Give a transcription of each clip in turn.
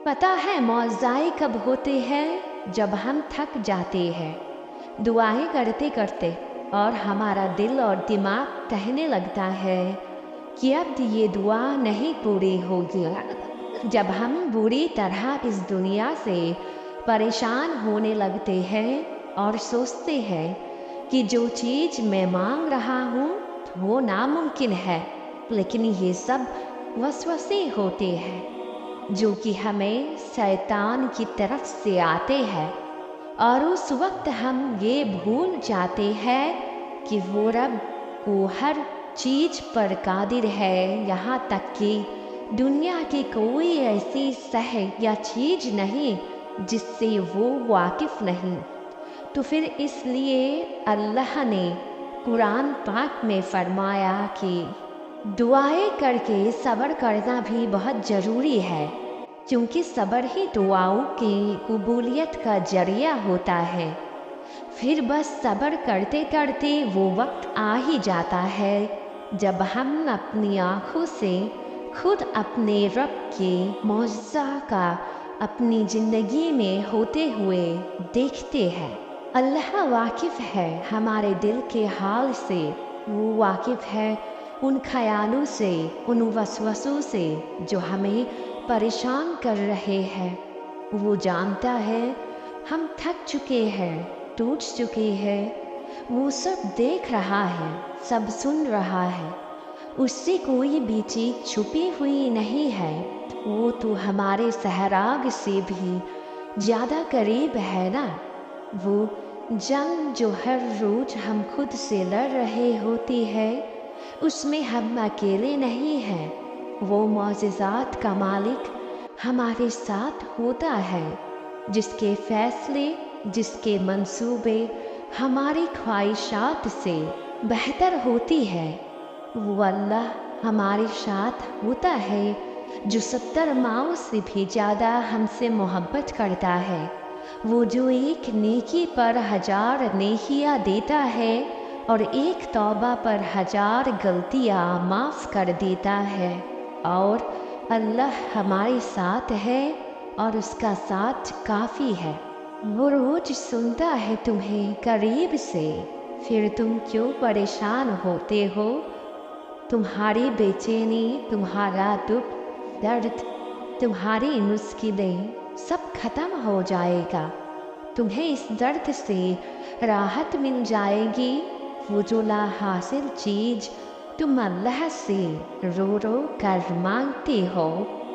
پتہ ہے معجزے کب ہوتے ہیں؟ جب ہم تھک جاتے ہیں دعائیں کرتے کرتے اور ہمارا دل اور دماغ کہنے لگتا ہے کہ اب یہ دعا نہیں پوری ہوگی۔ جب ہم بری طرح اس دنیا سے پریشان ہونے لگتے ہیں اور سوچتے ہیں کہ جو چیز میں مانگ رہا ہوں وہ ناممکن ہے، لیکن یہ سب وسوسے ہوتے ہیں جو کہ ہمیں شیطان کی طرف سے آتے ہیں، اور اس وقت ہم یہ بھول جاتے ہیں کہ وہ رب کو ہر چیز پر قادر ہے، یہاں تک کہ دنیا کی کوئی ایسی شے یا چیز نہیں جس سے وہ واقف نہیں۔ تو پھر اس لیے اللہ نے قرآن پاک میں فرمایا کہ دعائیں کر کے صبر کرنا بھی بہت ضروری ہے، کیونکہ صبر ہی دعاؤں کی قبولیت کا ذریعہ ہوتا ہے۔ پھر بس صبر کرتے کرتے وہ وقت آ ہی جاتا ہے جب ہم اپنی آنکھوں سے خود اپنے رب کے معجزہ کا اپنی زندگی میں ہوتے ہوئے دیکھتے ہیں۔ اللہ واقف ہے ہمارے دل کے حال سے، وہ واقف ہے ان خیالوں سے، ان وسوسوں سے جو ہمیں پریشان کر رہے ہیں۔ وہ جانتا ہے ہم تھک چکے ہیں، ٹوٹ چکے ہیں، وہ سب دیکھ رہا ہے، سب سن رہا ہے، اس سے کوئی بھی چیز چھپی ہوئی نہیں ہے۔ وہ تو ہمارے سہراگ سے بھی زیادہ قریب ہے نا۔ وہ جنگ جو ہر روز ہم خود سے لڑ رہے ہوتے ہیں اس میں ہم اکیلے نہیں ہیں۔ وہ معجزات کا مالک ہمارے ساتھ ہوتا ہے، جس کے فیصلے، جس کے منصوبے ہماری خواہشات سے بہتر ہوتی ہے۔ وہ اللہ ہمارے ساتھ ہوتا ہے جو 70 ماؤں سے بھی زیادہ ہم سے محبت کرتا ہے۔ وہ جو ایک نیکی پر 1000 نیکیاں دیتا ہے اور ایک توبہ پر 1000 غلطیاں معاف کر دیتا ہے۔ اور اللہ ہمارے ساتھ ہے اور اس کا ساتھ کافی ہے۔ وہ روز سنتا ہے تمہیں قریب سے، پھر تم کیوں پریشان ہوتے ہو؟ تمہاری بے چینی، تمہارا دکھ درد، تمہاری مشکلیں سب ختم ہو جائے گا۔ تمہیں اس درد سے راحت مل جائے گی۔ وہ جو لا حاصل چیز تم اللہ سے رو رو کر مانگتے ہو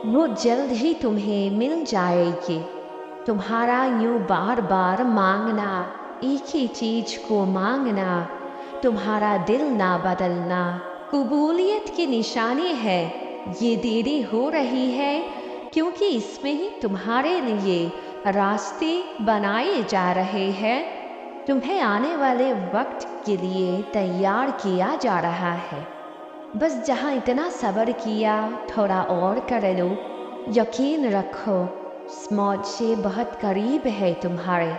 وہ جلد ہی تمہیں مل جائے گی۔ تمہارا یوں بار بار مانگنا، ایک ہی چیز کو مانگنا، تمہارا دل نہ بدلنا قبولیت کی نشانی ہے۔ یہ دیری ہو رہی ہے کیونکہ اس میں ہی تمہارے لیے راستے بنائے جا رہے ہیں۔ تمہیں آنے والے وقت کے لیے تیار کیا جا رہا ہے۔ بس جہاں اتنا صبر کیا تھوڑا اور کر لو۔ یقین رکھو معجزے بہت قریب ہے تمہارے۔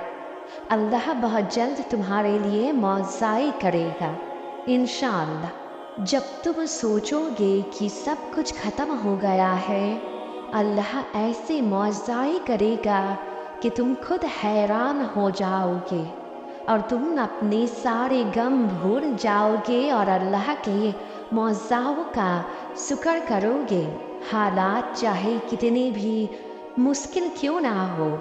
اللہ بہت جلد تمہارے لیے معجزے کرے گا انشاءاللہ۔ جب تم سوچو گے کہ سب کچھ ختم ہو گیا ہے، اللہ ایسے معجزے کرے گا کہ تم خود حیران ہو جاؤ گے اور تم اپنے سارے غم بھول جاؤ گے اور اللہ کے معجزوں کا شکر کرو گے۔ حالات چاہے کتنے بھی مشکل کیوں نہ ہو،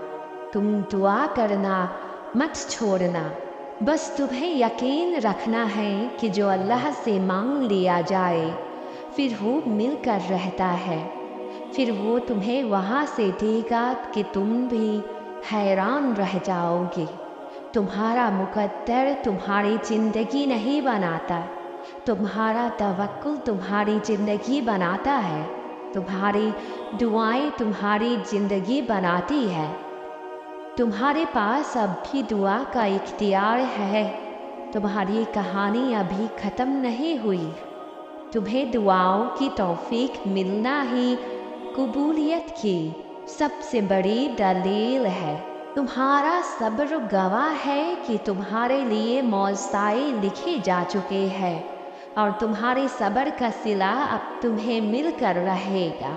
تم دعا کرنا مت چھوڑنا۔ بس تمہیں یقین رکھنا ہے کہ جو اللہ سے مانگ لیا جائے پھر وہ مل کر رہتا ہے، پھر وہ تمہیں وہاں سے دے گا کہ تم بھی حیران رہ جاؤ گے۔ تمہارا مقدر تمہاری زندگی نہیں بناتا، تمہارا توکل تمہاری زندگی بناتا ہے، تمہاری دعائیں تمہاری زندگی بناتی ہے۔ تمہارے پاس اب بھی دعا کا اختیار ہے، تمہاری کہانی ابھی ختم نہیں ہوئی۔ تمہیں دعاؤں کی توفیق ملنا ہی قبولیت کی سب سے بڑی دلیل ہے۔ تمہارا صبر گواہ ہے کہ تمہارے لیے معجزے لکھے جا چکے ہیں اور تمہارے صبر کا صلہ اب تمہیں مل کر رہے گا۔